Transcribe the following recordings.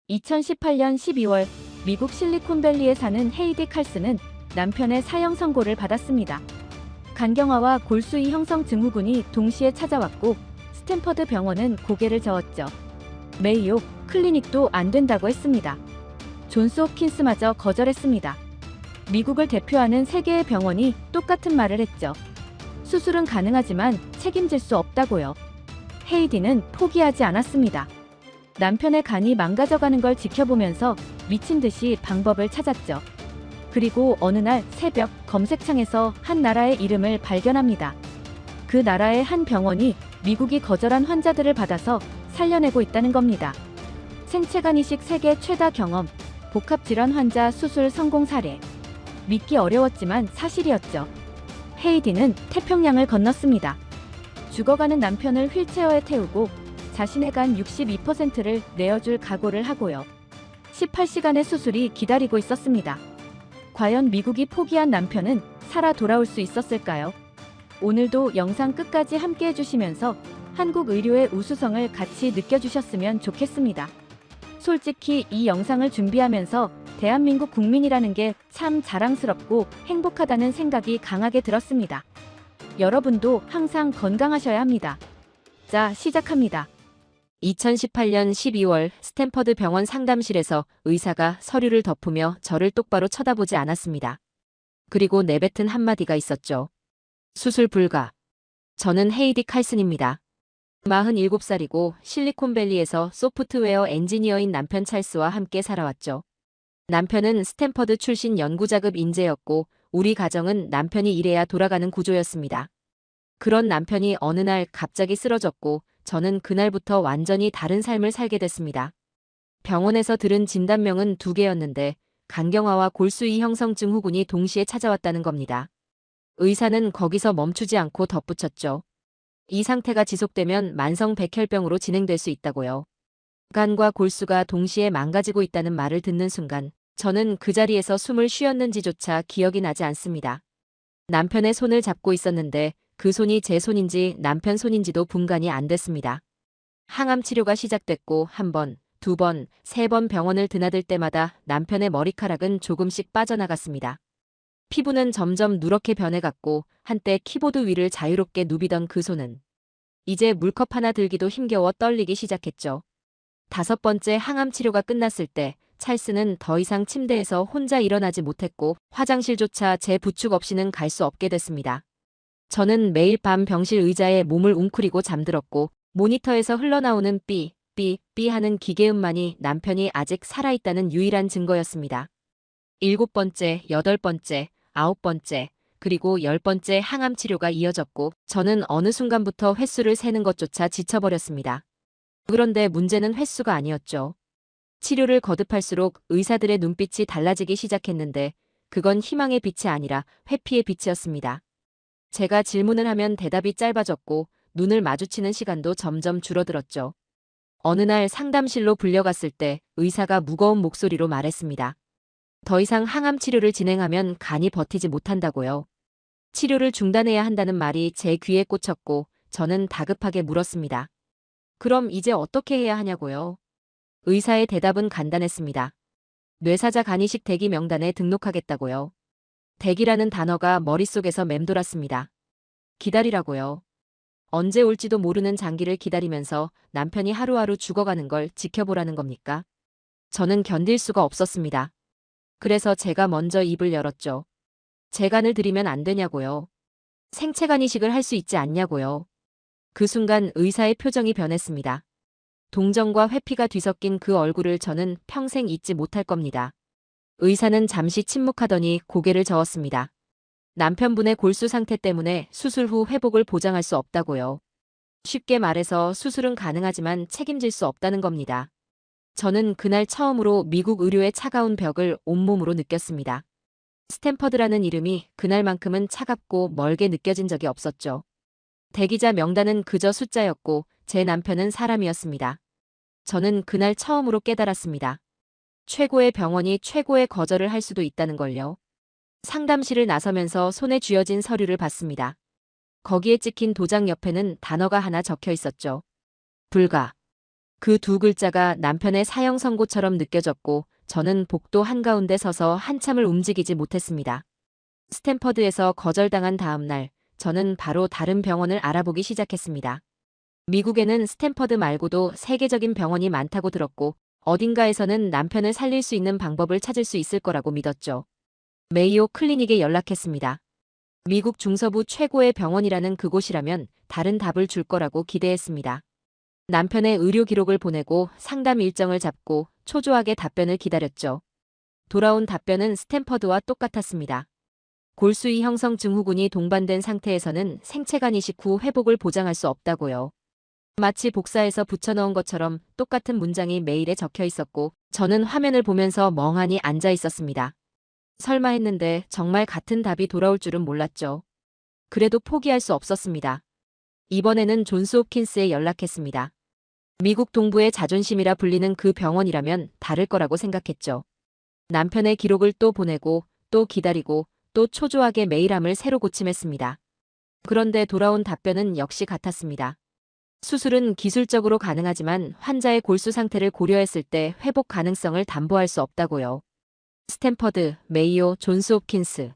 2018년 12월 미국 실리콘밸리에 사는 헤이디 칼슨은 남편의 사형 선고를 받았습니다. 간경화와 골수이 형성 증후군이 동시에 찾아왔고 스탠퍼드 병원은 고개를 저었죠. 메이오 클리닉도 안 된다고 했습니다. 존스 홉킨스마저 거절했습니다. 미국을 대표하는 세 개의 병원이 똑같은 말을 했죠. 수술은 가능하지만 책임질 수 없다고요. 헤이디는 포기하지 않았습니다. 남편의 간이 망가져가는 걸 지켜보면서 미친 듯이 방법을 찾았죠. 그리고 어느 날 새벽 검색창에서 한 나라의 이름을 발견합니다. 그 나라의 한 병원이 미국이 거절한 환자들을 받아서 살려내고 있다는 겁니다. 생체간 이식 세계 최다 경험, 복합질환 환자 수술 성공 사례. 믿기 어려웠지만 사실이었죠. 헤이디는 태평양을 건넜습니다. 죽어가는 남편을 휠체어에 태우고 자신의 간 62%를 내어줄 각오를 하고요. 18시간의 수술이 기다리고 있었습니다. 과연 미국이 포기한 남편은 살아 돌아올 수 있었을까요? 오늘도 영상 끝까지 함께 해주시면서 한국 의료의 우수성을 같이 느껴주셨으면 좋겠습니다. 솔직히 이 영상을 준비하면서 대한민국 국민이라는 게 참 자랑스럽고 행복하다는 생각이 강하게 들었습니다. 여러분도 항상 건강하셔야 합니다. 자, 시작합니다. 2018년 12월 스탠퍼드 병원 상담실에서 의사가 서류를 덮으며 저를 똑바로 쳐다보지 않았습니다. 그리고 내뱉은 한마디가 있었죠. 수술 불가. 저는 헤이디 칼슨입니다. 47살이고 실리콘밸리에서 소프트웨어 엔지니어인 남편 찰스와 함께 살아왔죠. 남편은 스탠퍼드 출신 연구자급 인재였고 우리 가정은 남편이 일해야 돌아가는 구조였습니다. 그런 남편이 어느 날 갑자기 쓰러졌고 저는 그날부터 완전히 다른 삶을 살게 됐습니다. 병원에서 들은 진단명은 2개였는데 간경화와 골수이 형성 증후군이 동시에 찾아왔다는 겁니다. 의사는 거기서 멈추지 않고 덧붙였죠. 이 상태가 지속되면 만성 백혈병으로 진행될 수 있다고요. 간과 골수가 동시에 망가지고 있다는 말을 듣는 순간 저는 그 자리에서 숨을 쉬었는지조차 기억이 나지 않습니다. 남편의 손을 잡고 있었는데 그 손이 제 손인지 남편 손인지도 분간이 안 됐습니다. 항암 치료가 시작됐고 1번, 2번, 3번 병원을 드나들 때마다 남편의 머리카락은 조금씩 빠져나갔습니다. 피부는 점점 누렇게 변해갔고 한때 키보드 위를 자유롭게 누비던 그 손은 이제 물컵 하나 들기도 힘겨워 떨리기 시작했죠. 5번째 항암 치료가 끝났을 때 찰스는 더 이상 침대에서 혼자 일어나지 못했고 화장실조차 제 부축 없이는 갈 수 없게 됐습니다. 저는 매일 밤 병실 의자에 몸을 웅크리고 잠들었고 모니터에서 흘러나오는 삐, 삐, 삐 하는 기계음만이 남편이 아직 살아있다는 유일한 증거였습니다. 7번째, 8번째, 9번째, 그리고 10번째 항암 치료가 이어졌고 저는 어느 순간부터 횟수를 세는 것조차 지쳐버렸습니다. 그런데 문제는 횟수가 아니었죠. 치료를 거듭할수록 의사들의 눈빛이 달라지기 시작했는데 그건 희망의 빛이 아니라 회피의 빛이었습니다. 제가 질문을 하면 대답이 짧아졌고 눈을 마주치는 시간도 점점 줄어들었죠. 어느 날 상담실로 불려갔을 때 의사가 무거운 목소리로 말했습니다. 더 이상 항암 치료를 진행하면 간이 버티지 못한다고요. 치료를 중단해야 한다는 말이 제 귀에 꽂혔고 저는 다급하게 물었습니다. 그럼 이제 어떻게 해야 하냐고요? 의사의 대답은 간단했습니다. 뇌사자 간이식 대기 명단에 등록하겠다고요. 대기라는 단어가 머릿속에서 맴돌았습니다. 기다리라고요. 언제 올지도 모르는 장기를 기다리면서 남편이 하루하루 죽어가는 걸 지켜보라는 겁니까? 저는 견딜 수가 없었습니다. 그래서 제가 먼저 입을 열었죠. 제 간을 드리면 안 되냐고요. 생체간 이식을 할 수 있지 않냐고요. 그 순간 의사의 표정이 변했습니다. 동정과 회피가 뒤섞인 그 얼굴을 저는 평생 잊지 못할 겁니다. 의사는 잠시 침묵하더니 고개를 저었습니다. 남편분의 골수 상태 때문에 수술 후 회복을 보장할 수 없다고요. 쉽게 말해서 수술은 가능하지만 책임질 수 없다는 겁니다. 저는 그날 처음으로 미국 의료의 차가운 벽을 온몸으로 느꼈습니다. 스탠퍼드라는 이름이 그날만큼은 차갑고 멀게 느껴진 적이 없었죠. 대기자 명단은 그저 숫자였고 제 남편은 사람이었습니다. 저는 그날 처음으로 깨달았습니다. 최고의 병원이 최고의 거절을 할 수도 있다는 걸요. 상담실을 나서면서 손에 쥐어진 서류를 봤습니다. 거기에 찍힌 도장 옆에는 단어가 하나 적혀 있었죠. 불가. 그 두 글자가 남편의 사형 선고처럼 느껴졌고 저는 복도 한가운데 서서 한참을 움직이지 못했습니다. 스탠퍼드에서 거절당한 다음 날 저는 바로 다른 병원을 알아보기 시작했습니다. 미국에는 스탠퍼드 말고도 세계적인 병원이 많다고 들었고 어딘가에서는 남편을 살릴 수 있는 방법을 찾을 수 있을 거라고 믿었죠. 메이오 클리닉에 연락했습니다. 미국 중서부 최고의 병원이라는 그곳이라면 다른 답을 줄 거라고 기대했습니다. 남편의 의료 기록을 보내고 상담 일정을 잡고 초조하게 답변을 기다렸죠. 돌아온 답변은 스탠퍼드와 똑같았습니다. 골수이 형성 증후군이 동반된 상태에서는 생체간 이식 후 회복을 보장할 수 없다고요. 마치 복사해서 붙여넣은 것처럼 똑같은 문장이 메일에 적혀 있었고 저는 화면을 보면서 멍하니 앉아 있었습니다. 설마 했는데 정말 같은 답이 돌아올 줄은 몰랐죠. 그래도 포기할 수 없었습니다. 이번에는 존스 홉킨스에 연락했습니다. 미국 동부의 자존심이라 불리는 그 병원이라면 다를 거라고 생각했죠. 남편의 기록을 또 보내고 또 기다리고 또 초조하게 메일함을 새로 고침했습니다. 그런데 돌아온 답변은 역시 같았습니다. 수술은 기술적으로 가능하지만 환자의 골수 상태를 고려했을 때 회복 가능성을 담보할 수 없다고요. 스탠퍼드, 메이오, 존스 홉킨스.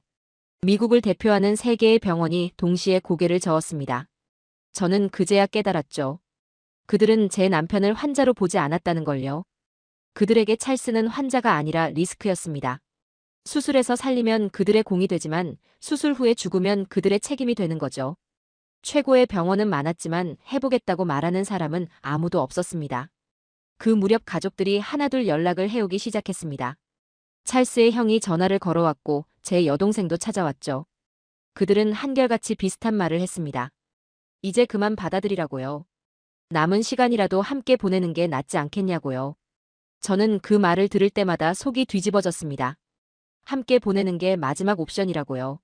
미국을 대표하는 세 개의 병원이 동시에 고개를 저었습니다. 저는 그제야 깨달았죠. 그들은 제 남편을 환자로 보지 않았다는 걸요. 그들에게 찰스는 환자가 아니라 리스크였습니다. 수술에서 살리면 그들의 공이 되지만 수술 후에 죽으면 그들의 책임이 되는 거죠. 최고의 병원은 많았지만 해보겠다고 말하는 사람은 아무도 없었습니다. 그 무렵 가족들이 하나둘 연락을 해오기 시작했습니다. 찰스의 형이 전화를 걸어왔고 제 여동생도 찾아왔죠. 그들은 한결같이 비슷한 말을 했습니다. 이제 그만 받아들이라고요. 남은 시간이라도 함께 보내는 게 낫지 않겠냐고요. 저는 그 말을 들을 때마다 속이 뒤집어졌습니다. 함께 보내는 게 마지막 옵션이라고요.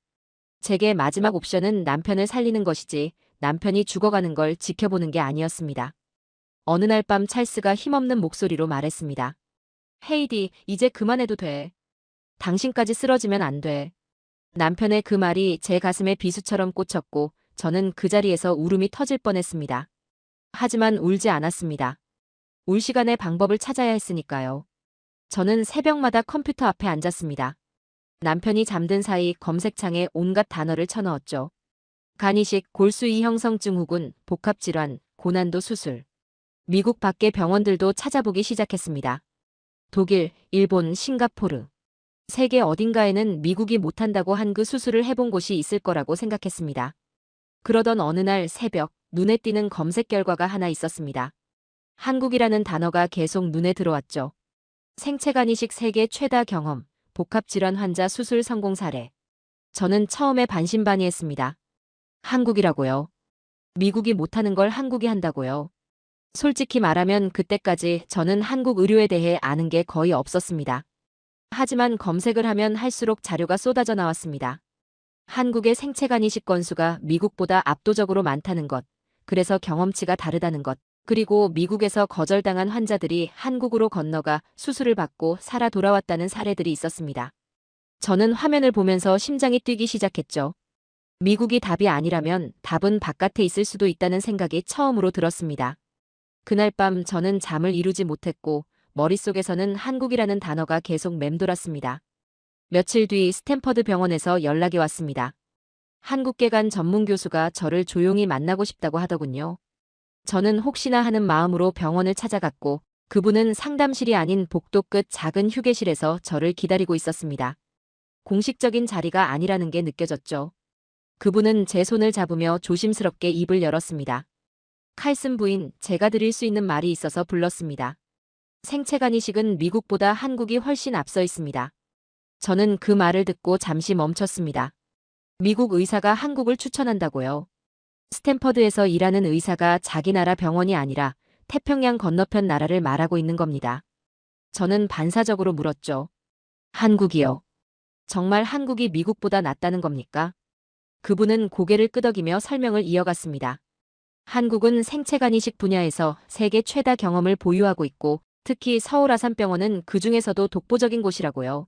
제게 마지막 옵션은 남편을 살리는 것이지 남편이 죽어가는 걸 지켜보는 게 아니었습니다. 어느 날 밤 찰스가 힘없는 목소리로 말했습니다. 헤이디, 이제 그만해도 돼. 당신까지 쓰러지면 안 돼. 남편의 그 말이 제 가슴에 비수처럼 꽂혔고 저는 그 자리에서 울음이 터질 뻔했습니다. 하지만 울지 않았습니다. 울 시간에 방법을 찾아야 했으니까요. 저는 새벽마다 컴퓨터 앞에 앉았습니다. 남편이 잠든 사이 검색창에 온갖 단어를 쳐넣었죠. 간이식, 골수이 형성 증후군, 복합질환, 고난도 수술. 미국 밖의 병원들도 찾아보기 시작했습니다. 독일, 일본, 싱가포르. 세계 어딘가에는 미국이 못한다고 한 그 수술을 해본 곳이 있을 거라고 생각했습니다. 그러던 어느 날 새벽, 눈에 띄는 검색 결과가 하나 있었습니다. 한국이라는 단어가 계속 눈에 들어왔죠. 생체간 이식 세계 최다 경험, 복합질환 환자 수술 성공 사례. 저는 처음에 반신반의했습니다. 한국이라고요. 미국이 못하는 걸 한국이 한다고요. 솔직히 말하면 그때까지 저는 한국 의료에 대해 아는 게 거의 없었습니다. 하지만 검색을 하면 할수록 자료가 쏟아져 나왔습니다. 한국의 생체간 이식 건수가 미국보다 압도적으로 많다는 것, 그래서 경험치가 다르다는 것, 그리고 미국에서 거절당한 환자들이 한국으로 건너가 수술을 받고 살아 돌아왔다는 사례들이 있었습니다. 저는 화면을 보면서 심장이 뛰기 시작했죠. 미국이 답이 아니라면 답은 바깥에 있을 수도 있다는 생각이 처음으로 들었습니다. 그날 밤 저는 잠을 이루지 못했고 머릿속에서는 한국이라는 단어가 계속 맴돌았습니다. 며칠 뒤 스탠퍼드 병원에서 연락이 왔습니다. 한국계관 전문 교수가 저를 조용히 만나고 싶다고 하더군요. 저는 혹시나 하는 마음으로 병원을 찾아갔고 그분은 상담실이 아닌 복도 끝 작은 휴게실에서 저를 기다리고 있었습니다. 공식적인 자리가 아니라는 게 느껴졌죠. 그분은 제 손을 잡으며 조심스럽게 입을 열었습니다. 칼슨 부인, 제가 드릴 수 있는 말이 있어서 불렀습니다. 생체간 이식은 미국보다 한국이 훨씬 앞서 있습니다. 저는 그 말을 듣고 잠시 멈췄습니다. 미국 의사가 한국을 추천한다고요. 스탠퍼드에서 일하는 의사가 자기 나라 병원이 아니라 태평양 건너편 나라를 말하고 있는 겁니다. 저는 반사적으로 물었죠. 한국이요. 정말 한국이 미국보다 낫다는 겁니까? 그분은 고개를 끄덕이며 설명을 이어갔습니다. 한국은 생체간 이식 분야에서 세계 최다 경험을 보유하고 있고 특히 서울 아산병원은 그 중에서도 독보적인 곳이라고요.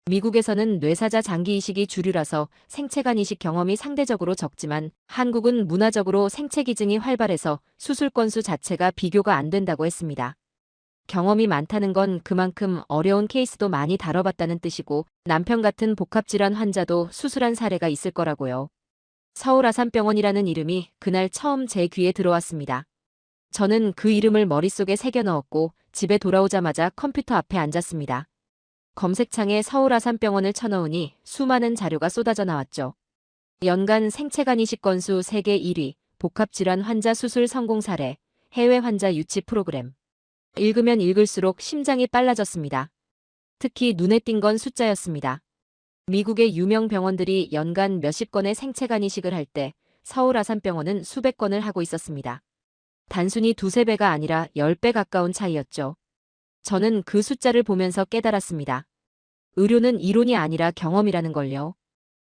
미국에서는 뇌사자 장기 이식이 주류라서 생체간 이식 경험이 상대적으로 적지만 한국은 문화적으로 생체 기증이 활발해서 수술 건수 자체가 비교가 안 된다고 했습니다. 경험이 많다는 건 그만큼 어려운 케이스도 많이 다뤄봤다는 뜻이고 남편 같은 복합질환 환자도 수술한 사례가 있을 거라고요. 서울아산병원이라는 이름이 그날 처음 제 귀에 들어왔습니다. 저는 그 이름을 머릿속에 새겨 넣었고 집에 돌아오자마자 컴퓨터 앞에 앉았습니다. 검색창에 서울아산병원을 쳐넣으니 수많은 자료가 쏟아져 나왔죠. 연간 생체간 이식 건수 세계 1위, 복합질환 환자 수술 성공 사례, 해외 환자 유치 프로그램. 읽으면 읽을수록 심장이 빨라졌습니다. 특히 눈에 띈 건 숫자였습니다. 미국의 유명 병원들이 연간 몇십 건의 생체간 이식을 할 때 서울아산병원은 수백 건을 하고 있었습니다. 단순히 두세 배가 아니라 10배 가까운 차이였죠. 저는 그 숫자를 보면서 깨달았습니다. 의료는 이론이 아니라 경험이라는 걸요.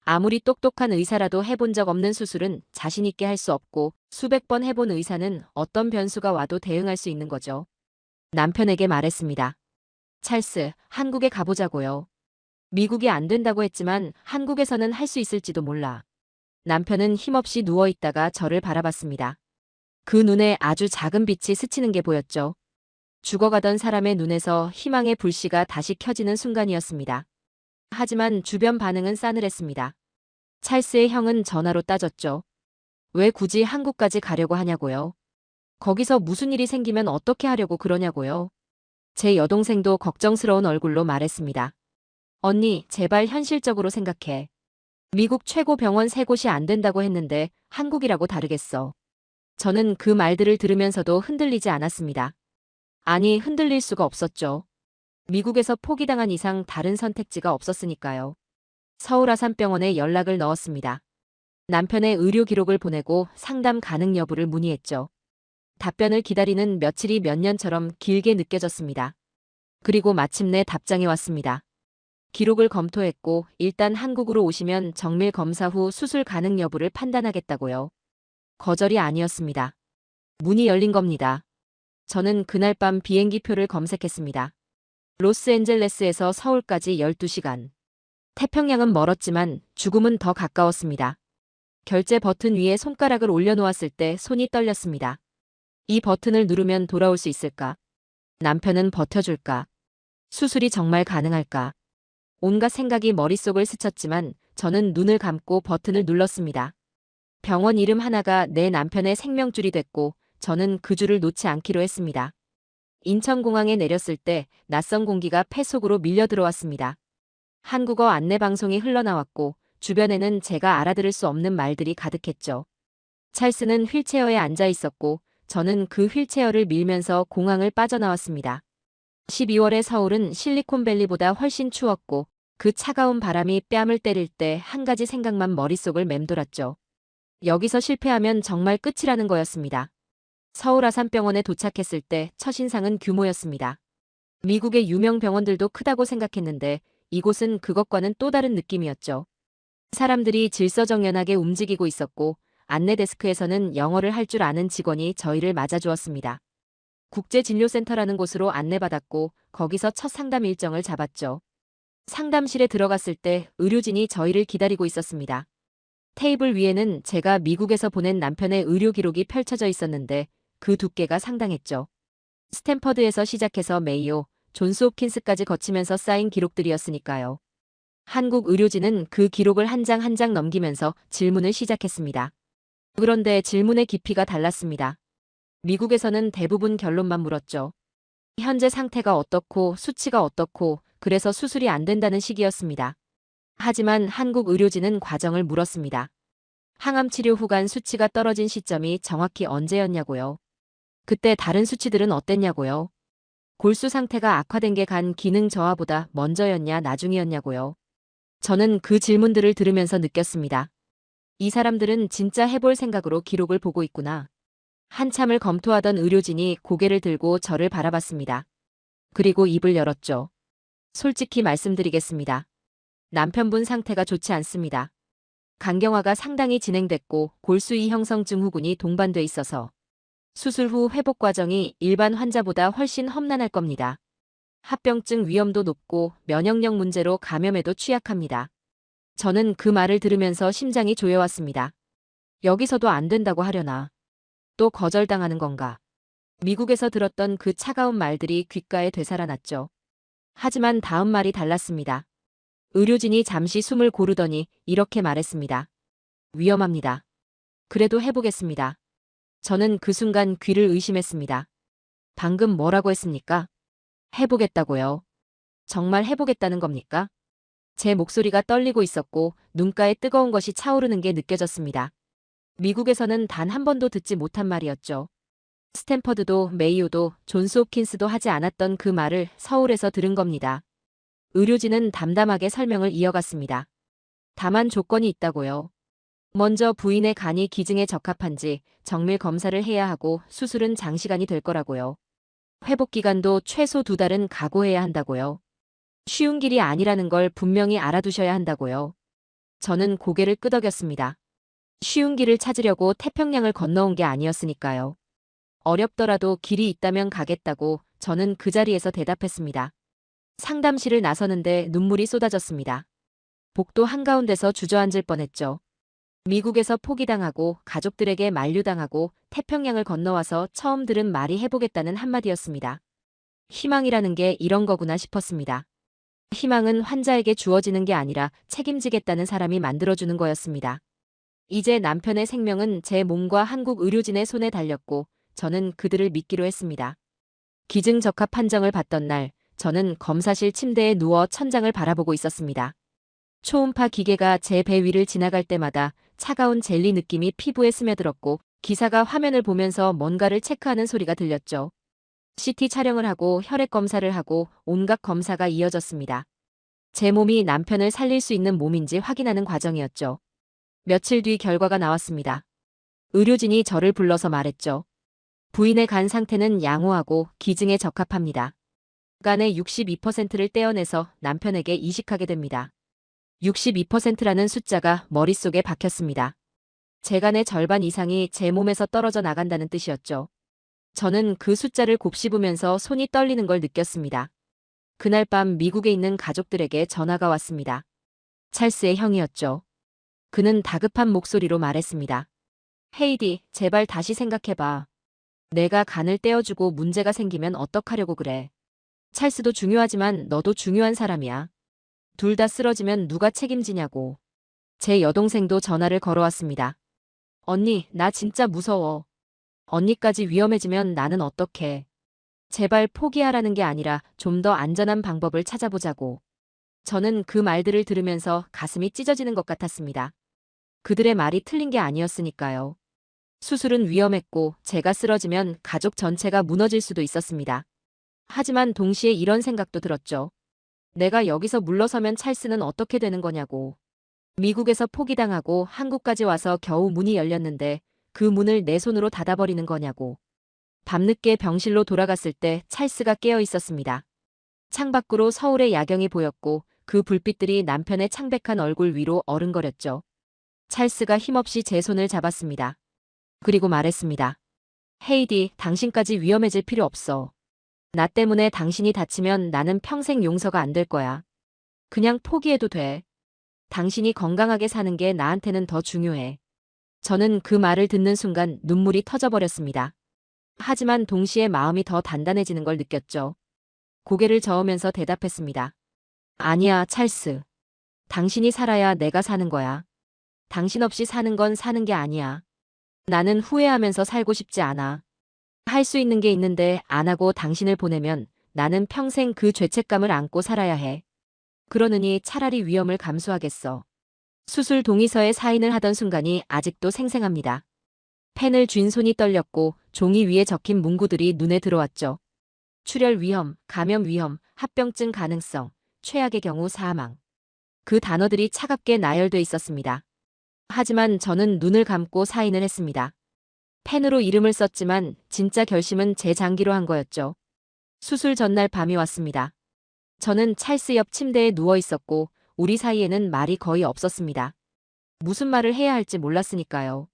아무리 똑똑한 의사라도 해본 적 없는 수술은 자신 있게 할 수 없고 수백 번 해본 의사는 어떤 변수가 와도 대응할 수 있는 거죠. 남편에게 말했습니다. 찰스, 한국에 가보자고요. 미국이 안 된다고 했지만 한국에서는 할 수 있을지도 몰라. 남편은 힘없이 누워있다가 저를 바라봤습니다. 그 눈에 아주 작은 빛이 스치는 게 보였죠. 죽어가던 사람의 눈에서 희망의 불씨가 다시 켜지는 순간이었습니다. 하지만 주변 반응은 싸늘했습니다. 찰스의 형은 전화로 따졌죠. 왜 굳이 한국까지 가려고 하냐고요. 거기서 무슨 일이 생기면 어떻게 하려고 그러냐고요. 제 여동생도 걱정스러운 얼굴로 말했습니다. 언니, 제발 현실적으로 생각해. 미국 최고 병원 세 곳이 안 된다고 했는데 한국이라고 다르겠어. 저는 그 말들을 들으면서도 흔들리지 않았습니다. 아니, 흔들릴 수가 없었죠. 미국에서 포기당한 이상 다른 선택지가 없었으니까요. 서울아산병원에 연락을 넣었습니다. 남편의 의료 기록을 보내고 상담 가능 여부를 문의했죠. 답변을 기다리는 며칠이 몇 년처럼 길게 느껴졌습니다. 그리고 마침내 답장이 왔습니다. 기록을 검토했고 일단 한국으로 오시면 정밀 검사 후 수술 가능 여부를 판단하겠다고요. 거절이 아니었습니다. 문이 열린 겁니다. 저는 그날 밤 비행기표를 검색했습니다. 로스앤젤레스에서 서울까지 12시간. 태평양은 멀었지만 죽음은 더 가까웠습니다. 결제 버튼 위에 손가락을 올려놓았을 때 손이 떨렸습니다. 이 버튼을 누르면 돌아올 수 있을까? 남편은 버텨줄까? 수술이 정말 가능할까? 온갖 생각이 머릿속을 스쳤지만 저는 눈을 감고 버튼을 눌렀습니다. 병원 이름 하나가 내 남편의 생명줄이 됐고 저는 그 줄을 놓지 않기로 했습니다. 인천공항에 내렸을 때 낯선 공기가 폐 속으로 밀려 들어왔습니다. 한국어 안내방송이 흘러나왔고 주변에는 제가 알아들을 수 없는 말들이 가득했죠. 찰스는 휠체어에 앉아 있었고 저는 그 휠체어를 밀면서 공항을 빠져나왔습니다. 12월의 서울은 실리콘밸리보다 훨씬 추웠고 그 차가운 바람이 뺨을 때릴 때 한 가지 생각만 머릿속을 맴돌았죠. 여기서 실패하면 정말 끝이라는 거였습니다. 서울아산병원에 도착했을 때 첫인상은 규모였습니다. 미국의 유명 병원들도 크다고 생각했는데 이곳은 그것과는 또 다른 느낌이었죠. 사람들이 질서정연하게 움직이고 있었고 안내 데스크에서는 영어를 할 줄 아는 직원이 저희를 맞아주었습니다. 국제진료센터라는 곳으로 안내받았고 거기서 첫 상담 일정을 잡았죠. 상담실에 들어갔을 때 의료진이 저희를 기다리고 있었습니다. 테이블 위에는 제가 미국에서 보낸 남편의 의료 기록이 펼쳐져 있었는데 그 두께가 상당했죠. 스탠퍼드에서 시작해서 메이오, 존스홉킨스까지 거치면서 쌓인 기록들이었으니까요. 한국 의료진은 그 기록을 한 장 한 장 넘기면서 질문을 시작했습니다. 그런데 질문의 깊이가 달랐습니다. 미국에서는 대부분 결론만 물었죠. 현재 상태가 어떻고 수치가 어떻고 그래서 수술이 안 된다는 식이었습니다. 하지만 한국 의료진은 과정을 물었습니다. 항암 치료 후간 수치가 떨어진 시점이 정확히 언제였냐고요. 그때 다른 수치들은 어땠냐고요. 골수 상태가 악화된 게 간 기능 저하보다 먼저였냐 나중이었냐고요. 저는 그 질문들을 들으면서 느꼈습니다. 이 사람들은 진짜 해볼 생각으로 기록을 보고 있구나. 한참을 검토하던 의료진이 고개를 들고 저를 바라봤습니다. 그리고 입을 열었죠. 솔직히 말씀드리겠습니다. 남편분 상태가 좋지 않습니다. 간경화가 상당히 진행됐고 골수 이형성 증후군이 동반돼 있어서 수술 후 회복 과정이 일반 환자보다 훨씬 험난할 겁니다. 합병증 위험도 높고 면역력 문제로 감염에도 취약합니다. 저는 그 말을 들으면서 심장이 조여왔습니다. 여기서도 안 된다고 하려나. 또 거절당하는 건가. 미국에서 들었던 그 차가운 말들이 귓가에 되살아났죠. 하지만 다음 말이 달랐습니다. 의료진이 잠시 숨을 고르더니 이렇게 말했습니다. 위험합니다. 그래도 해보겠습니다. 저는 그 순간 귀를 의심했습니다. 방금 뭐라고 했습니까? 해보겠다고요. 정말 해보겠다는 겁니까? 제 목소리가 떨리고 있었고 눈가에 뜨거운 것이 차오르는 게 느껴졌습니다. 미국에서는 단 한 번도 듣지 못한 말이었죠. 스탠퍼드도 메이오도 존스 홉킨스도 하지 않았던 그 말을 서울에서 들은 겁니다. 의료진은 담담하게 설명을 이어갔습니다. 다만 조건이 있다고요. 먼저 부인의 간이 기증에 적합한지 정밀 검사를 해야 하고 수술은 장시간이 될 거라고요. 회복 기간도 최소 2달은 각오해야 한다고요. 쉬운 길이 아니라는 걸 분명히 알아두셔야 한다고요. 저는 고개를 끄덕였습니다. 쉬운 길을 찾으려고 태평양을 건너온 게 아니었으니까요. 어렵더라도 길이 있다면 가겠다고 저는 그 자리에서 대답했습니다. 상담실을 나서는데 눈물이 쏟아졌습니다. 복도 한가운데서 주저앉을 뻔했죠. 미국에서 포기당하고 가족들에게 만류당하고 태평양을 건너와서 처음 들은 말이 해보겠다는 한마디였습니다. 희망이라는 게 이런 거구나 싶었습니다. 희망은 환자에게 주어지는 게 아니라 책임지겠다는 사람이 만들어주는 거였습니다. 이제 남편의 생명은 제 몸과 한국 의료진의 손에 달렸고 저는 그들을 믿기로 했습니다. 기증적합 판정을 받던 날 저는 검사실 침대에 누워 천장을 바라보고 있었습니다. 초음파 기계가 제 배 위를 지나갈 때마다 차가운 젤리 느낌이 피부에 스며들었고 기사가 화면을 보면서 뭔가를 체크하는 소리가 들렸죠. CT 촬영을 하고 혈액 검사를 하고 온갖 검사가 이어졌습니다. 제 몸이 남편을 살릴 수 있는 몸인지 확인하는 과정이었죠. 며칠 뒤 결과가 나왔습니다. 의료진이 저를 불러서 말했죠. 부인의 간 상태는 양호하고 기증에 적합합니다. 간의 62%를 떼어내서 남편에게 이식하게 됩니다. 62%라는 숫자가 머릿속에 박혔습니다. 제 간의 절반 이상이 제 몸에서 떨어져 나간다는 뜻이었죠. 저는 그 숫자를 곱씹으면서 손이 떨리는 걸 느꼈습니다. 그날 밤 미국에 있는 가족들에게 전화가 왔습니다. 찰스의 형이었죠. 그는 다급한 목소리로 말했습니다. 헤이디, 제발 다시 생각해봐. 내가 간을 떼어주고 문제가 생기면 어떡하려고 그래. 찰스도 중요하지만 너도 중요한 사람이야. 둘 다 쓰러지면 누가 책임지냐고. 제 여동생도 전화를 걸어왔습니다. 언니, 나 진짜 무서워. 언니까지 위험해지면 나는 어떡해. 제발 포기하라는 게 아니라 좀 더 안전한 방법을 찾아보자고. 저는 그 말들을 들으면서 가슴이 찢어지는 것 같았습니다. 그들의 말이 틀린 게 아니었으니까요. 수술은 위험했고 제가 쓰러지면 가족 전체가 무너질 수도 있었습니다. 하지만 동시에 이런 생각도 들었죠. 내가 여기서 물러서면 찰스는 어떻게 되는 거냐고. 미국에서 포기당하고 한국까지 와서 겨우 문이 열렸는데 그 문을 내 손으로 닫아버리는 거냐고. 밤늦게 병실로 돌아갔을 때 찰스가 깨어 있었습니다. 창밖으로 서울의 야경이 보였고 그 불빛들이 남편의 창백한 얼굴 위로 어른거렸죠. 찰스가 힘없이 제 손을 잡았습니다. 그리고 말했습니다. 헤이디, 당신까지 위험해질 필요 없어. 나 때문에 당신이 다치면 나는 평생 용서가 안 될 거야. 그냥 포기해도 돼. 당신이 건강하게 사는 게 나한테는 더 중요해. 저는 그 말을 듣는 순간 눈물이 터져버렸습니다. 하지만 동시에 마음이 더 단단해지는 걸 느꼈죠. 고개를 저으면서 대답했습니다. 아니야, 찰스. 당신이 살아야 내가 사는 거야. 당신 없이 사는 건 사는 게 아니야. 나는 후회하면서 살고 싶지 않아. 할 수 있는 게 있는데 안 하고 당신을 보내면 나는 평생 그 죄책감을 안고 살아야 해. 그러느니 차라리 위험을 감수하겠어. 수술 동의서에 사인을 하던 순간이 아직도 생생합니다. 펜을 쥔 손이 떨렸고 종이 위에 적힌 문구들이 눈에 들어왔죠. 출혈 위험, 감염 위험, 합병증 가능성, 최악의 경우 사망. 그 단어들이 차갑게 나열돼 있었습니다. 하지만 저는 눈을 감고 사인을 했습니다. 펜으로 이름을 썼지만 진짜 결심은 제 장기로 한 거였죠. 수술 전날 밤이 왔습니다. 저는 찰스 옆 침대에 누워 있었고 우리 사이에는 말이 거의 없었습니다. 무슨 말을 해야 할지 몰랐으니까요.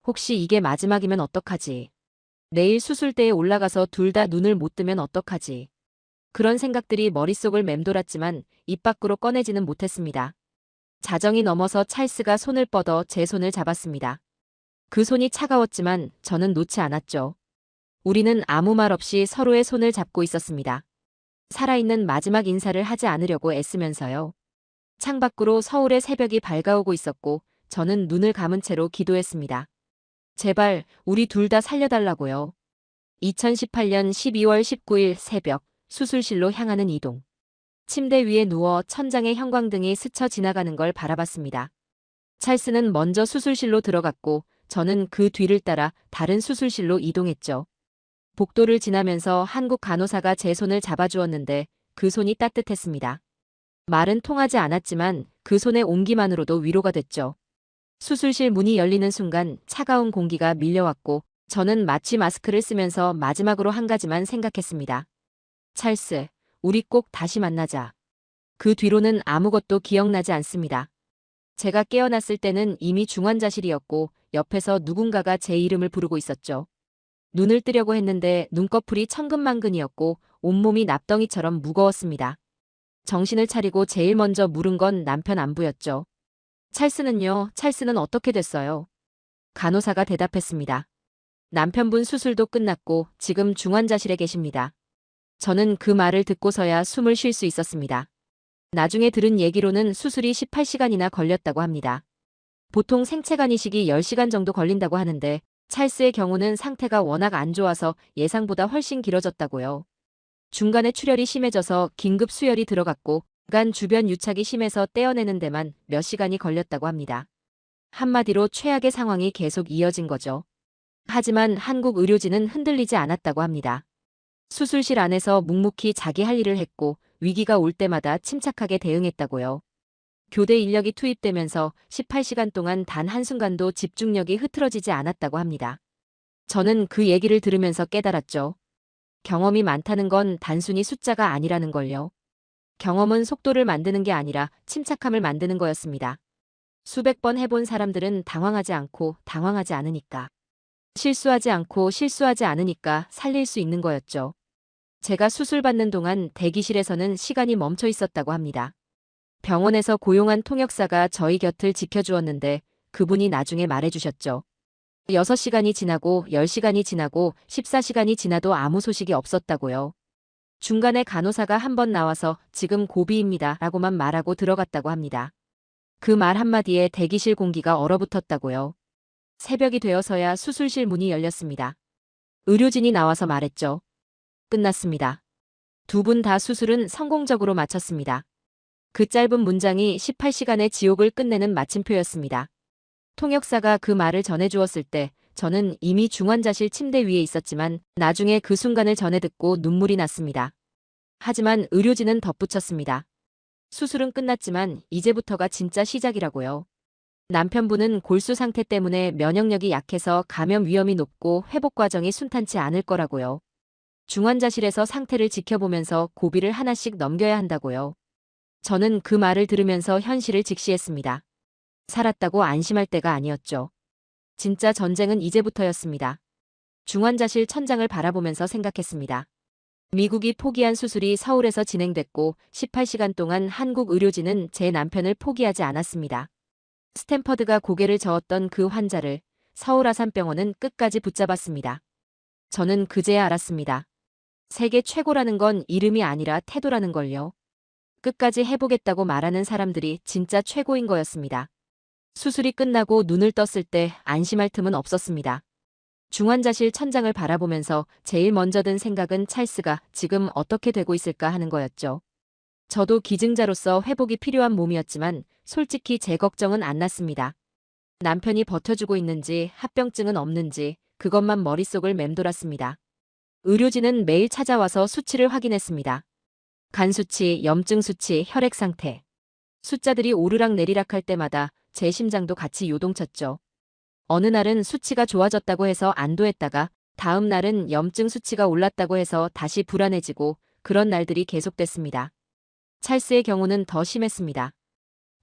혹시 이게 마지막이면 어떡하지? 내일 수술대에 올라가서 둘 다 눈을 못 뜨면 어떡하지? 그런 생각들이 머릿속을 맴돌았지만 입 밖으로 꺼내지는 못했습니다. 자정이 넘어서 찰스가 손을 뻗어 제 손을 잡았습니다. 그 손이 차가웠지만 저는 놓지 않았죠. 우리는 아무 말 없이 서로의 손을 잡고 있었습니다. 살아있는 마지막 인사를 하지 않으려고 애쓰면서요. 창밖으로 서울의 새벽이 밝아오고 있었고 저는 눈을 감은 채로 기도했습니다. 제발 우리 둘 다 살려달라고요. 2018년 12월 19일 새벽 수술실로 향하는 이동. 침대 위에 누워 천장에 형광등이 스쳐 지나가는 걸 바라봤습니다. 찰스는 먼저 수술실로 들어갔고 저는 그 뒤를 따라 다른 수술실로 이동했죠. 복도를 지나면서 한국 간호사가 제 손을 잡아주었는데 그 손이 따뜻했습니다. 말은 통하지 않았지만 그 손의 온기만으로도 위로가 됐죠. 수술실 문이 열리는 순간 차가운 공기가 밀려왔고 저는 마취 마스크를 쓰면서 마지막으로 한 가지만 생각했습니다. 찰스, 우리 꼭 다시 만나자. 그 뒤로는 아무것도 기억나지 않습니다. 제가 깨어났을 때는 이미 중환자실이었고 옆에서 누군가가 제 이름을 부르고 있었죠. 눈을 뜨려고 했는데 눈꺼풀이 천근만근이었고 온몸이 납덩이처럼 무거웠습니다. 정신을 차리고 제일 먼저 물은 건 남편 안부였죠. 찰스는요? 찰스는 어떻게 됐어요? 간호사가 대답했습니다. 남편분 수술도 끝났고 지금 중환자실에 계십니다. 저는 그 말을 듣고서야 숨을 쉴 수 있었습니다. 나중에 들은 얘기로는 수술이 18시간이나 걸렸다고 합니다. 보통 생체간 이식이 10시간 정도 걸린다고 하는데 찰스의 경우는 상태가 워낙 안 좋아서 예상보다 훨씬 길어졌다고요. 중간에 출혈이 심해져서 긴급 수혈이 들어갔고 간 주변 유착이 심해서 떼어내는 데만 몇 시간이 걸렸다고 합니다. 한마디로 최악의 상황이 계속 이어진 거죠. 하지만 한국 의료진은 흔들리지 않았다고 합니다. 수술실 안에서 묵묵히 자기 할 일을 했고 위기가 올 때마다 침착하게 대응했다고요. 교대 인력이 투입되면서 18시간 동안 단 한순간도 집중력이 흐트러지지 않았다고 합니다. 저는 그 얘기를 들으면서 깨달았죠. 경험이 많다는 건 단순히 숫자가 아니라는 걸요. 경험은 속도를 만드는 게 아니라 침착함을 만드는 거였습니다. 수백 번 해본 사람들은 당황하지 않으니까. 실수하지 않으니까 살릴 수 있는 거였죠. 제가 수술받는 동안 대기실에서는 시간이 멈춰 있었다고 합니다. 병원에서 고용한 통역사가 저희 곁을 지켜주었는데 그분이 나중에 말해주셨죠. 6시간이 지나고 10시간이 지나고 14시간이 지나도 아무 소식이 없었다고요. 중간에 간호사가 한 번 나와서 지금 고비입니다 라고만 말하고 들어갔다고 합니다. 그 말 한마디에 대기실 공기가 얼어붙었다고요. 새벽이 되어서야 수술실 문이 열렸습니다. 의료진이 나와서 말했죠. 끝났습니다. 두 분 다 수술은 성공적으로 마쳤습니다. 그 짧은 문장이 18시간의 지옥을 끝내는 마침표였습니다. 통역사가 그 말을 전해주었을 때 저는 이미 중환자실 침대 위에 있었지만 나중에 그 순간을 전해 듣고 눈물이 났습니다. 하지만 의료진은 덧붙였습니다. 수술은 끝났지만 이제부터가 진짜 시작이라고요. 남편분은 골수 상태 때문에 면역력이 약해서 감염 위험이 높고 회복 과정이 순탄치 않을 거라고요. 중환자실에서 상태를 지켜보면서 고비를 하나씩 넘겨야 한다고요. 저는 그 말을 들으면서 현실을 직시했습니다. 살았다고 안심할 때가 아니었죠. 진짜 전쟁은 이제부터였습니다. 중환자실 천장을 바라보면서 생각했습니다. 미국이 포기한 수술이 서울에서 진행됐고 18시간 동안 한국 의료진은 제 남편을 포기하지 않았습니다. 스탠퍼드가 고개를 저었던 그 환자를 서울 아산병원은 끝까지 붙잡았습니다. 저는 그제야 알았습니다. 세계 최고라는 건 이름이 아니라 태도라는 걸요. 끝까지 해보겠다고 말하는 사람들이 진짜 최고인 거였습니다. 수술이 끝나고 눈을 떴을 때 안심할 틈은 없었습니다. 중환자실 천장을 바라보면서 제일 먼저 든 생각은 찰스가 지금 어떻게 되고 있을까 하는 거였죠. 저도 기증자로서 회복이 필요한 몸이었지만 솔직히 제 걱정은 안 났습니다. 남편이 버텨주고 있는지 합병증은 없는지 그것만 머릿속을 맴돌았습니다. 의료진은 매일 찾아와서 수치를 확인했습니다. 간 수치, 염증 수치, 혈액 상태. 숫자들이 오르락 내리락 할 때마다 제 심장도 같이 요동쳤죠. 어느 날은 수치가 좋아졌다고 해서 안도했다가 다음 날은 염증 수치가 올랐다고 해서 다시 불안해지고 그런 날들이 계속됐습니다. 찰스의 경우는 더 심했습니다.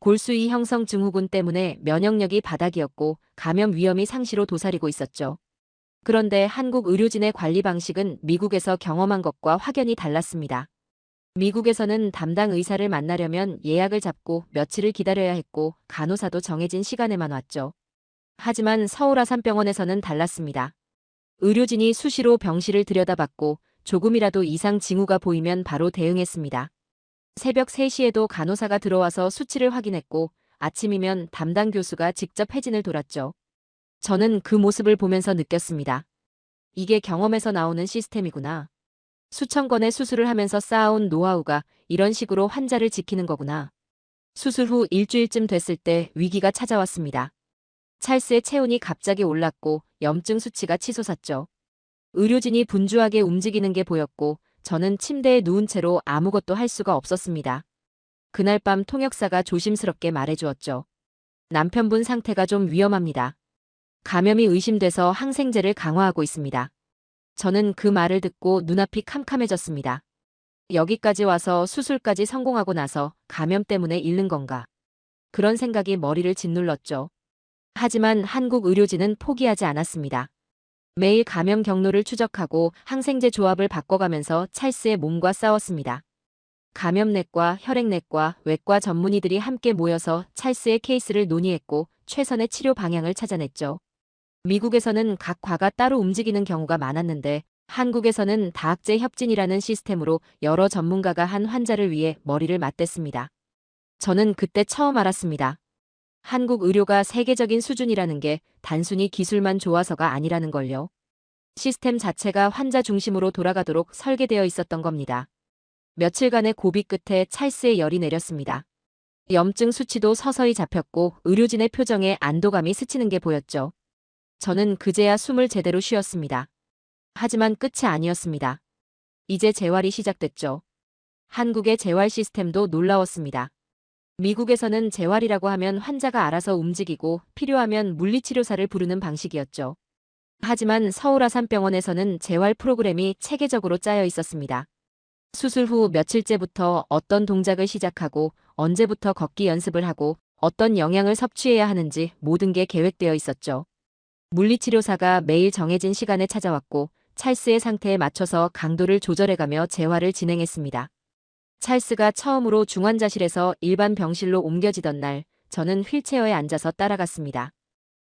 골수2 형성 증후군 때문에 면역력이 바닥이었고 감염 위험이 상시로 도사리고 있었죠. 그런데 한국 의료진의 관리 방식은 미국에서 경험한 것과 확연히 달랐습니다. 미국에서는 담당 의사를 만나려면 예약을 잡고 며칠을 기다려야 했고 간호사도 정해진 시간에만 왔죠. 하지만 서울 아산병원에서는 달랐습니다. 의료진이 수시로 병실을 들여다봤고 조금이라도 이상 징후가 보이면 바로 대응했습니다. 새벽 3시에도 간호사가 들어와서 수치를 확인했고 아침이면 담당 교수가 직접 회진을 돌았죠. 저는 그 모습을 보면서 느꼈습니다. 이게 경험에서 나오는 시스템이구나. 수천 건의 수술을 하면서 쌓아온 노하우가 이런 식으로 환자를 지키는 거구나. 수술 후 일주일쯤 됐을 때 위기가 찾아왔습니다. 찰스의 체온이 갑자기 올랐고 염증 수치가 치솟았죠. 의료진이 분주하게 움직이는 게 보였고 저는 침대에 누운 채로 아무것도 할 수가 없었습니다. 그날 밤 통역사가 조심스럽게 말해주었죠. 남편분 상태가 좀 위험합니다. 감염이 의심돼서 항생제를 강화하고 있습니다. 저는 그 말을 듣고 눈앞이 캄캄해졌습니다. 여기까지 와서 수술까지 성공하고 나서 감염 때문에 잃는 건가? 그런 생각이 머리를 짓눌렀죠. 하지만 한국 의료진은 포기하지 않았습니다. 매일 감염 경로를 추적하고 항생제 조합을 바꿔가면서 찰스의 몸과 싸웠습니다. 감염내과, 혈액내과, 외과 전문의들이 함께 모여서 찰스의 케이스를 논의했고 최선의 치료 방향을 찾아냈죠. 미국에서는 각 과가 따로 움직이는 경우가 많았는데 한국에서는 다학제 협진이라는 시스템으로 여러 전문가가 한 환자를 위해 머리를 맞댔습니다. 저는 그때 처음 알았습니다. 한국 의료가 세계적인 수준이라는 게 단순히 기술만 좋아서가 아니라는 걸요. 시스템 자체가 환자 중심으로 돌아가도록 설계되어 있었던 겁니다. 며칠간의 고비 끝에 찰스의 열이 내렸습니다. 염증 수치도 서서히 잡혔고 의료진의 표정에 안도감이 스치는 게 보였죠. 저는 그제야 숨을 제대로 쉬었습니다. 하지만 끝이 아니었습니다. 이제 재활이 시작됐죠. 한국의 재활 시스템도 놀라웠습니다. 미국에서는 재활이라고 하면 환자가 알아서 움직이고 필요하면 물리치료사를 부르는 방식이었죠. 하지만 서울 아산병원에서는 재활 프로그램이 체계적으로 짜여 있었습니다. 수술 후 며칠째부터 어떤 동작을 시작하고 언제부터 걷기 연습을 하고 어떤 영양을 섭취해야 하는지 모든 게 계획되어 있었죠. 물리치료사가 매일 정해진 시간에 찾아왔고 찰스의 상태에 맞춰서 강도를 조절해가며 재활을 진행했습니다. 찰스가 처음으로 중환자실에서 일반 병실로 옮겨지던 날, 저는 휠체어에 앉아서 따라갔습니다.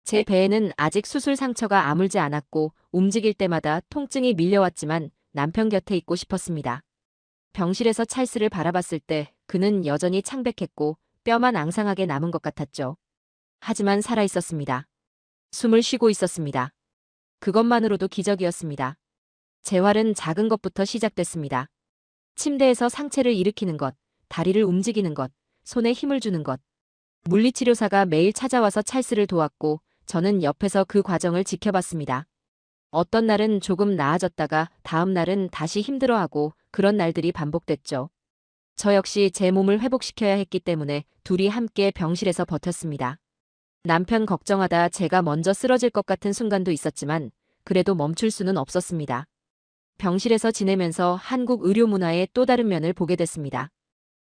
제 배에는 아직 수술 상처가 아물지 않았고 움직일 때마다 통증이 밀려왔지만 남편 곁에 있고 싶었습니다. 병실에서 찰스를 바라봤을 때 그는 여전히 창백했고 뼈만 앙상하게 남은 것 같았죠. 하지만 살아있었습니다. 숨을 쉬고 있었습니다. 그것만으로도 기적이었습니다. 재활은 작은 것부터 시작됐습니다. 침대에서 상체를 일으키는 것, 다리를 움직이는 것, 손에 힘을 주는 것. 물리치료사가 매일 찾아와서 찰스를 도왔고 저는 옆에서 그 과정을 지켜봤습니다. 어떤 날은 조금 나아졌다가 다음 날은 다시 힘들어하고 그런 날들이 반복됐죠. 저 역시 제 몸을 회복시켜야 했기 때문에 둘이 함께 병실에서 버텼습니다. 남편 걱정하다 제가 먼저 쓰러질 것 같은 순간도 있었지만 그래도 멈출 수는 없었습니다. 병실에서 지내면서 한국 의료 문화의 또 다른 면을 보게 됐습니다.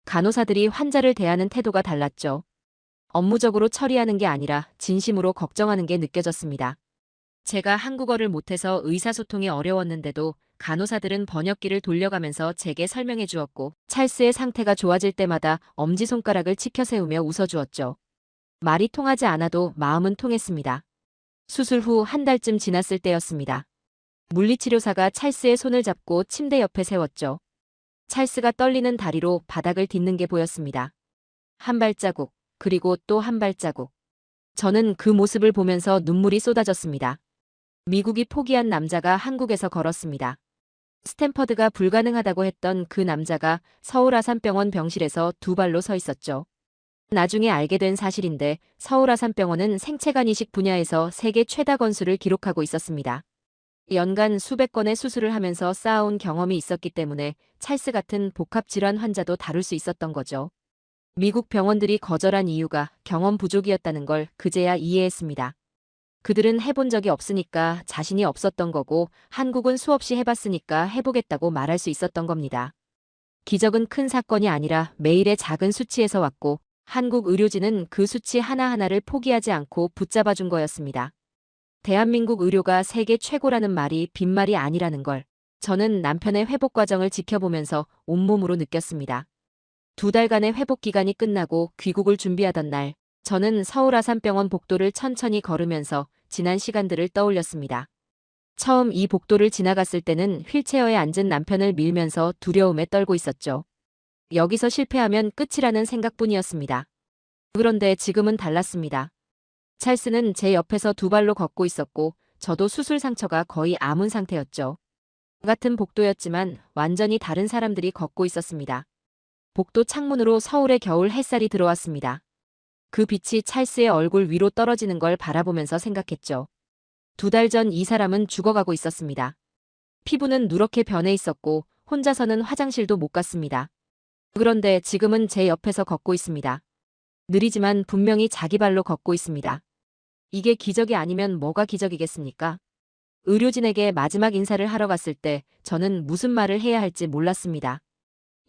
간호사들이 환자를 대하는 태도가 달랐죠. 업무적으로 처리하는 게 아니라 진심으로 걱정하는 게 느껴졌습니다. 제가 한국어를 못해서 의사소통이 어려웠는데도 간호사들은 번역기를 돌려가면서 제게 설명해 주었고 찰스의 상태가 좋아질 때마다 엄지손가락을 치켜 세우며 웃어주었죠. 말이 통하지 않아도 마음은 통했습니다. 수술 후 한 달쯤 지났을 때였습니다. 물리치료사가 찰스의 손을 잡고 침대 옆에 세웠죠. 찰스가 떨리는 다리로 바닥을 딛는 게 보였습니다. 한 발자국, 그리고 또 한 발자국. 저는 그 모습을 보면서 눈물이 쏟아졌습니다. 미국이 포기한 남자가 한국에서 걸었습니다. 스탠퍼드가 불가능하다고 했던 그 남자가 서울 아산병원 병실에서 두 발로 서 있었죠. 나중에 알게 된 사실인데 서울 아산병원은 생체간 이식 분야에서 세계 최다 건수를 기록하고 있었습니다. 연간 수백 건의 수술을 하면서 쌓아온 경험이 있었기 때문에 찰스 같은 복합질환 환자도 다룰 수 있었던 거죠. 미국 병원들이 거절한 이유가 경험 부족이었다는 걸 그제야 이해했습니다. 그들은 해본 적이 없으니까 자신이 없었던 거고 한국은 수없이 해봤으니까 해보겠다고 말할 수 있었던 겁니다. 기적은 큰 사건이 아니라 매일의 작은 수치에서 왔고 한국 의료진은 그 수치 하나하나를 포기하지 않고 붙잡아준 거였습니다. 대한민국 의료가 세계 최고라는 말이 빈말이 아니라는 걸 저는 남편의 회복 과정을 지켜보면서 온몸으로 느꼈습니다. 2달간의 회복 기간이 끝나고 귀국을 준비하던 날, 저는 서울 아산병원 복도를 천천히 걸으면서 지난 시간들을 떠올렸습니다. 처음 이 복도를 지나갔을 때는 휠체어에 앉은 남편을 밀면서 두려움에 떨고 있었죠. 여기서 실패하면 끝이라는 생각뿐이었습니다. 그런데 지금은 달랐습니다. 찰스는 제 옆에서 2발로 걷고 있었고 저도 수술 상처가 거의 아문 상태였죠. 같은 복도였지만 완전히 다른 사람들이 걷고 있었습니다. 복도 창문으로 서울의 겨울 햇살이 들어왔습니다. 그 빛이 찰스의 얼굴 위로 떨어지는 걸 바라보면서 생각했죠. 2달 전 이 사람은 죽어가고 있었습니다. 피부는 누렇게 변해 있었고 혼자서는 화장실도 못 갔습니다. 그런데 지금은 제 옆에서 걷고 있습니다. 느리지만 분명히 자기 발로 걷고 있습니다. 이게 기적이 아니면 뭐가 기적이겠습니까? 의료진에게 마지막 인사를 하러 갔을 때 저는 무슨 말을 해야 할지 몰랐습니다.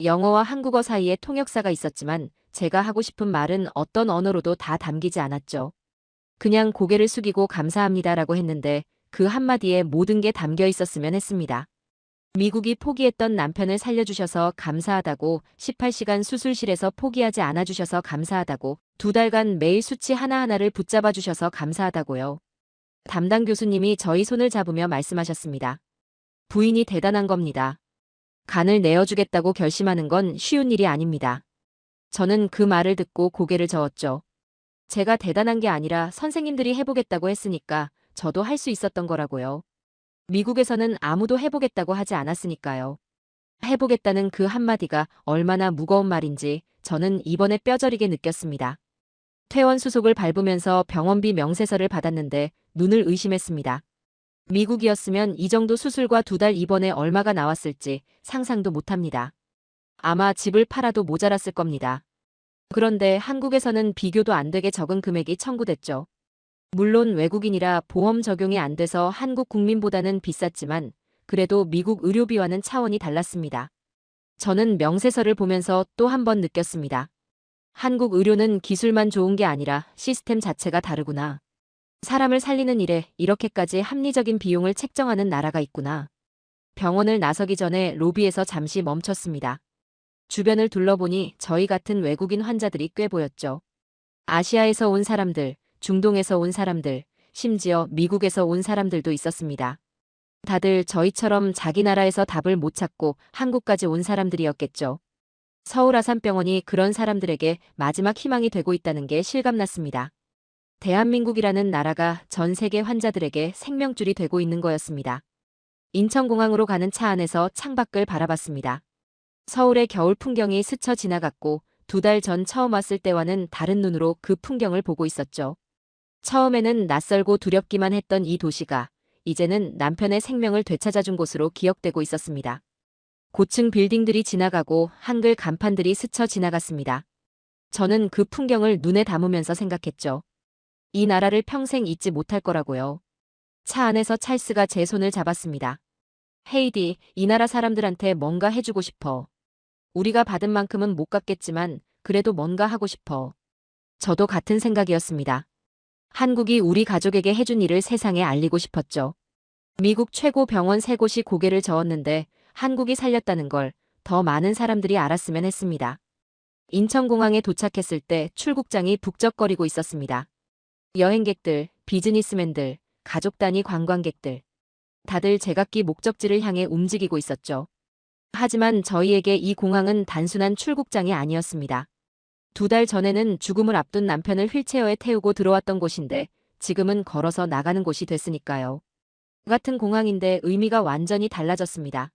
영어와 한국어 사이에 통역사가 있었지만 제가 하고 싶은 말은 어떤 언어로도 다 담기지 않았죠. 그냥 고개를 숙이고 감사합니다라고 했는데 그 한마디에 모든 게 담겨 있었으면 했습니다. 미국이 포기했던 남편을 살려주셔서 감사하다고, 18시간 수술실에서 포기하지 않아주셔서 감사하다고, 2달간 매일 수치 하나하나를 붙잡아 주셔서 감사하다고요. 담당 교수님이 저희 손을 잡으며 말씀하셨습니다. 부인이 대단한 겁니다. 간을 내어주겠다고 결심하는 건 쉬운 일이 아닙니다. 저는 그 말을 듣고 고개를 저었죠. 제가 대단한 게 아니라 선생님들이 해보겠다고 했으니까 저도 할 수 있었던 거라고요. 미국에서는 아무도 해보겠다고 하지 않았으니까요. 해보겠다는 그 한마디가 얼마나 무거운 말인지 저는 이번에 뼈저리게 느꼈습니다. 퇴원 수속을 밟으면서 병원비 명세서를 받았는데 눈을 의심했습니다. 미국이었으면 이 정도 수술과 2달 입원에 얼마가 나왔을지 상상도 못합니다. 아마 집을 팔아도 모자랐을 겁니다. 그런데 한국에서는 비교도 안 되게 적은 금액이 청구됐죠. 물론 외국인이라 보험 적용이 안 돼서 한국 국민보다는 비쌌지만 그래도 미국 의료비와는 차원이 달랐습니다. 저는 명세서를 보면서 또 한 번 느꼈습니다. 한국 의료는 기술만 좋은 게 아니라 시스템 자체가 다르구나. 사람을 살리는 일에 이렇게까지 합리적인 비용을 책정하는 나라가 있구나. 병원을 나서기 전에 로비에서 잠시 멈췄습니다. 주변을 둘러보니 저희 같은 외국인 환자들이 꽤 보였죠. 아시아에서 온 사람들, 중동에서 온 사람들, 심지어 미국에서 온 사람들도 있었습니다. 다들 저희처럼 자기 나라에서 답을 못 찾고 한국까지 온 사람들이었겠죠. 서울 아산병원이 그런 사람들에게 마지막 희망이 되고 있다는 게 실감났습니다. 대한민국이라는 나라가 전 세계 환자들에게 생명줄이 되고 있는 거였습니다. 인천공항으로 가는 차 안에서 창밖을 바라봤습니다. 서울의 겨울 풍경이 스쳐 지나갔고 2달 전 처음 왔을 때와는 다른 눈으로 그 풍경을 보고 있었죠. 처음에는 낯설고 두렵기만 했던 이 도시가 이제는 남편의 생명을 되찾아준 곳으로 기억되고 있었습니다. 고층 빌딩들이 지나가고 한글 간판들이 스쳐 지나갔습니다. 저는 그 풍경을 눈에 담으면서 생각했죠. 이 나라를 평생 잊지 못할 거라고요. 차 안에서 찰스가 제 손을 잡았습니다. 헤이디, 이 나라 사람들한테 뭔가 해주고 싶어. 우리가 받은 만큼은 못 갚겠지만 그래도 뭔가 하고 싶어. 저도 같은 생각이었습니다. 한국이 우리 가족에게 해준 일을 세상에 알리고 싶었죠. 미국 최고 병원 3곳이 고개를 저었는데 한국이 살렸다는 걸 더 많은 사람들이 알았으면 했습니다. 인천공항에 도착했을 때 출국장이 북적거리고 있었습니다. 여행객들, 비즈니스맨들, 가족 단위 관광객들. 다들 제각기 목적지를 향해 움직이고 있었죠. 하지만 저희에게 이 공항은 단순한 출국장이 아니었습니다. 2달 전에는 죽음을 앞둔 남편을 휠체어에 태우고 들어왔던 곳인데 지금은 걸어서 나가는 곳이 됐으니까요. 같은 공항인데 의미가 완전히 달라졌습니다.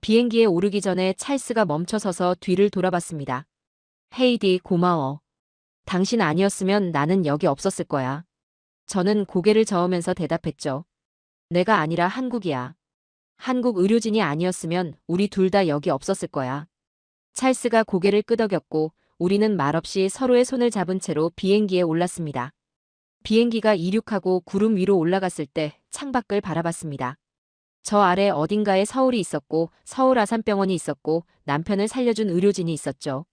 비행기에 오르기 전에 찰스가 멈춰서서 뒤를 돌아봤습니다. 헤이디, 고마워. 당신 아니었으면 나는 여기 없었을 거야. 저는 고개를 저으면서 대답했죠. 내가 아니라 한국이야. 한국 의료진이 아니었으면 우리 둘 다 여기 없었을 거야. 찰스가 고개를 끄덕였고 우리는 말없이 서로의 손을 잡은 채로 비행기에 올랐습니다. 비행기가 이륙하고 구름 위로 올라갔을 때 창밖을 바라봤습니다. 저 아래 어딘가에 서울이 있었고 서울 아산병원이 있었고 남편을 살려준 의료진이 있었죠.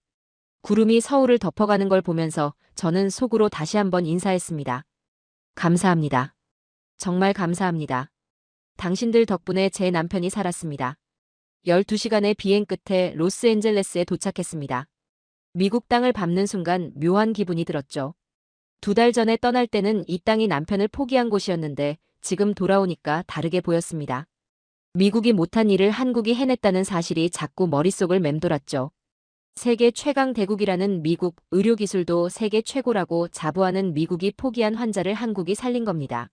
구름이 서울을 덮어가는 걸 보면서 저는 속으로 다시 한번 인사했습니다. 감사합니다. 정말 감사합니다. 당신들 덕분에 제 남편이 살았습니다. 12시간의 비행 끝에 로스앤젤레스에 도착했습니다. 미국 땅을 밟는 순간 묘한 기분이 들었죠. 2달 전에 떠날 때는 이 땅이 남편을 포기한 곳이었는데 지금 돌아오니까 다르게 보였습니다. 미국이 못한 일을 한국이 해냈다는 사실이 자꾸 머릿속을 맴돌았죠. 세계 최강 대국이라는 미국, 의료기술도 세계 최고라고 자부하는 미국이 포기한 환자를 한국이 살린 겁니다.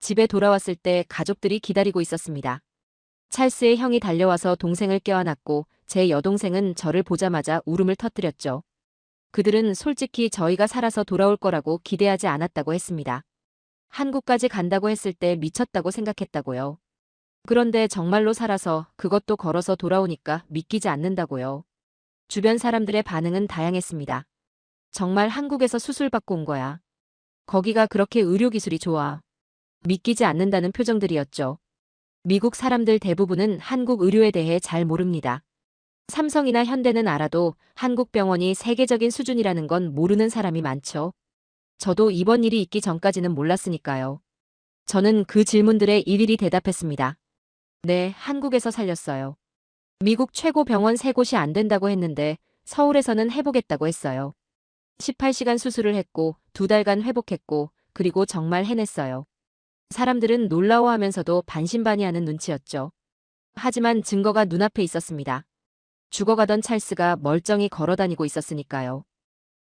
집에 돌아왔을 때 가족들이 기다리고 있었습니다. 찰스의 형이 달려와서 동생을 껴안았고 제 여동생은 저를 보자마자 울음을 터뜨렸죠. 그들은 솔직히 저희가 살아서 돌아올 거라고 기대하지 않았다고 했습니다. 한국까지 간다고 했을 때 미쳤다고 생각했다고요. 그런데 정말로 살아서 그것도 걸어서 돌아오니까 믿기지 않는다고요. 주변 사람들의 반응은 다양했습니다. 정말 한국에서 수술받고 온 거야. 거기가 그렇게 의료기술이 좋아. 믿기지 않는다는 표정들이었죠. 미국 사람들 대부분은 한국 의료에 대해 잘 모릅니다. 삼성이나 현대는 알아도 한국 병원이 세계적인 수준이라는 건 모르는 사람이 많죠. 저도 이번 일이 있기 전까지는 몰랐으니까요. 저는 그 질문들에 일일이 대답했습니다. 네, 한국에서 살렸어요. 미국 최고 병원 3곳이 안 된다고 했는데 서울에서는 해보겠다고 했어요. 18시간 수술을 했고 2달간 회복했고 그리고 정말 해냈어요. 사람들은 놀라워하면서도 반신반의하는 눈치였죠. 하지만 증거가 눈앞에 있었습니다. 죽어가던 찰스가 멀쩡히 걸어다니고 있었으니까요.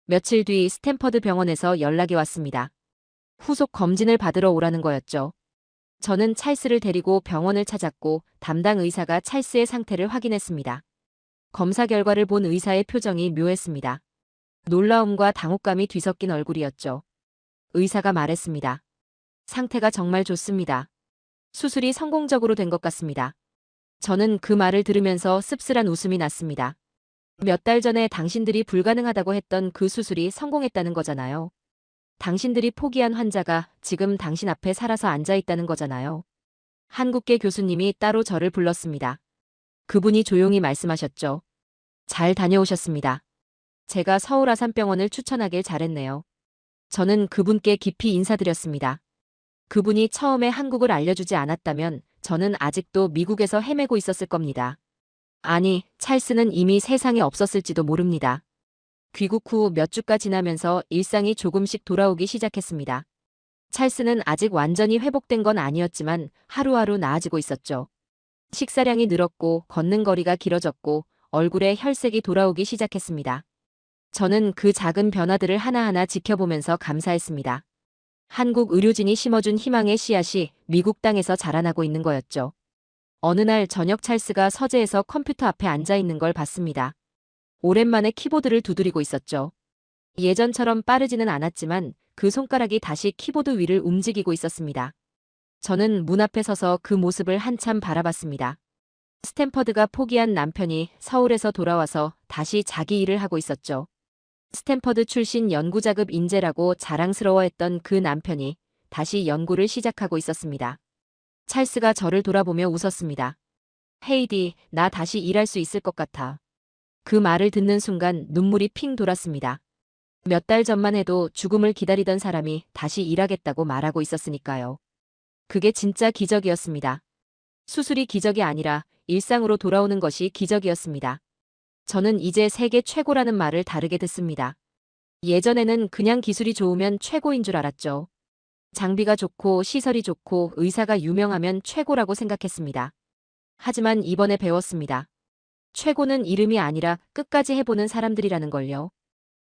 며칠 뒤 스탠퍼드 병원에서 연락이 왔습니다. 후속 검진을 받으러 오라는 거였죠. 저는 찰스를 데리고 병원을 찾았고 담당 의사가 찰스의 상태를 확인했습니다. 검사 결과를 본 의사의 표정이 묘했습니다. 놀라움과 당혹감이 뒤섞인 얼굴이었죠. 의사가 말했습니다. 상태가 정말 좋습니다. 수술이 성공적으로 된 것 같습니다. 저는 그 말을 들으면서 씁쓸한 웃음이 났습니다. 몇 달 전에 당신들이 불가능하다고 했던 그 수술이 성공했다는 거잖아요. 당신들이 포기한 환자가 지금 당신 앞에 살아서 앉아있다는 거잖아요. 한국계 교수님이 따로 저를 불렀습니다. 그분이 조용히 말씀하셨죠. 잘 다녀오셨습니다. 제가 서울 아산병원을 추천하길 잘했네요. 저는 그분께 깊이 인사드렸습니다. 그분이 처음에 한국을 알려주지 않았다면 저는 아직도 미국에서 헤매고 있었을 겁니다. 아니, 찰스는 이미 세상에 없었을지도 모릅니다. 귀국 후 몇 주가 지나면서 일상이 조금씩 돌아오기 시작했습니다. 찰스는 아직 완전히 회복된 건 아니었지만 하루하루 나아지고 있었죠. 식사량이 늘었고 걷는 거리가 길어졌고 얼굴에 혈색이 돌아오기 시작했습니다. 저는 그 작은 변화들을 하나하나 지켜보면서 감사했습니다. 한국 의료진이 심어준 희망의 씨앗이 미국 땅에서 자라나고 있는 거였죠. 어느 날 저녁 찰스가 서재에서 컴퓨터 앞에 앉아 있는 걸 봤습니다. 오랜만에 키보드를 두드리고 있었죠. 예전처럼 빠르지는 않았지만 그 손가락이 다시 키보드 위를 움직이고 있었습니다. 저는 문 앞에 서서 그 모습을 한참 바라봤습니다. 스탠퍼드가 포기한 남편이 서울에서 돌아와서 다시 자기 일을 하고 있었죠. 스탠퍼드 출신 연구자급 인재라고 자랑스러워했던 그 남편이 다시 연구를 시작하고 있었습니다. 찰스가 저를 돌아보며 웃었습니다. 헤이디, 나 다시 일할 수 있을 것 같아. 그 말을 듣는 순간 눈물이 핑 돌았습니다. 몇 달 전만 해도 죽음을 기다리던 사람이 다시 일하겠다고 말하고 있었으니까요. 그게 진짜 기적이었습니다. 수술이 기적이 아니라 일상으로 돌아오는 것이 기적이었습니다. 저는 이제 세계 최고라는 말을 다르게 듣습니다. 예전에는 그냥 기술이 좋으면 최고인 줄 알았죠. 장비가 좋고 시설이 좋고 의사가 유명하면 최고라고 생각했습니다. 하지만 이번에 배웠습니다. 최고는 이름이 아니라 끝까지 해보는 사람들이라는 걸요.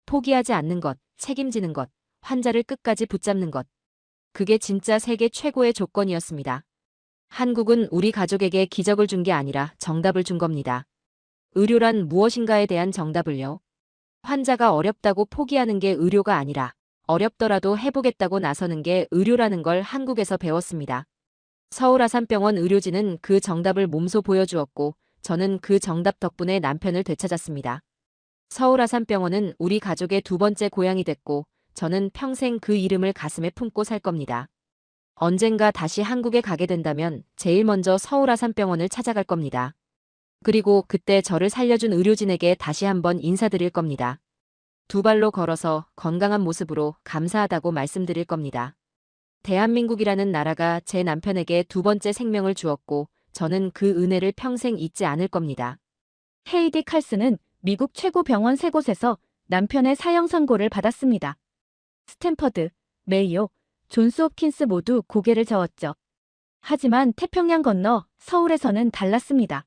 포기하지 않는 것, 책임지는 것, 환자를 끝까지 붙잡는 것. 그게 진짜 세계 최고의 조건이었습니다. 한국은 우리 가족에게 기적을 준 게 아니라 정답을 준 겁니다. 의료란 무엇인가에 대한 정답을요. 환자가 어렵다고 포기하는 게 의료가 아니라 어렵더라도 해보겠다고 나서는 게 의료라는 걸 한국에서 배웠습니다. 서울 아산병원 의료진은 그 정답을 몸소 보여주었고 저는 그 정답 덕분에 남편을 되찾았습니다. 서울 아산병원은 우리 가족의 2번째 고향이 됐고 저는 평생 그 이름을 가슴에 품고 살 겁니다. 언젠가 다시 한국에 가게 된다면 제일 먼저 서울 아산병원을 찾아갈 겁니다. 그리고 그때 저를 살려준 의료진에게 다시 한번 인사드릴 겁니다. 2발로 걸어서 건강한 모습으로 감사하다고 말씀드릴 겁니다. 대한민국이라는 나라가 제 남편에게 두 번째 생명을 주었고, 저는 그 은혜를 평생 잊지 않을 겁니다. 헤이디 칼슨은 미국 최고 병원 세 곳에서 남편의 사형 선고를 받았습니다. 스탠퍼드, 메이오, 존스 홉킨스 모두 고개를 저었죠. 하지만 태평양 건너 서울에서는 달랐습니다.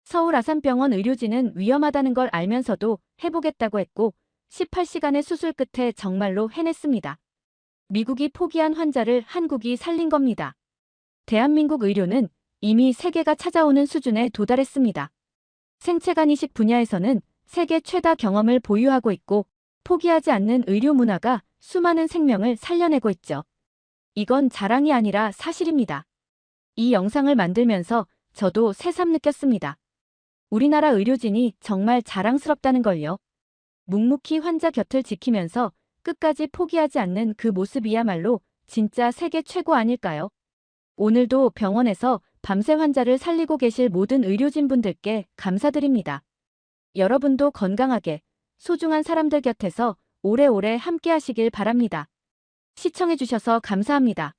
서울 아산병원 의료진은 위험하다는 걸 알면서도 해보겠다고 했고 18시간의 수술 끝에 정말로 해냈습니다. 미국이 포기한 환자를 한국이 살린 겁니다. 대한민국 의료는 이미 세계가 찾아오는 수준에 도달했습니다. 생체간 이식 분야에서는 세계 최다 경험을 보유하고 있고 포기하지 않는 의료 문화가 수많은 생명을 살려내고 있죠. 이건 자랑이 아니라 사실입니다. 이 영상을 만들면서 저도 새삼 느꼈습니다. 우리나라 의료진이 정말 자랑스럽다는 걸요. 묵묵히 환자 곁을 지키면서 끝까지 포기하지 않는 그 모습이야말로 진짜 세계 최고 아닐까요? 오늘도 병원에서 밤새 환자를 살리고 계실 모든 의료진분들께 감사드립니다. 여러분도 건강하게 소중한 사람들 곁에서 오래오래 함께 하시길 바랍니다. 시청해주셔서 감사합니다.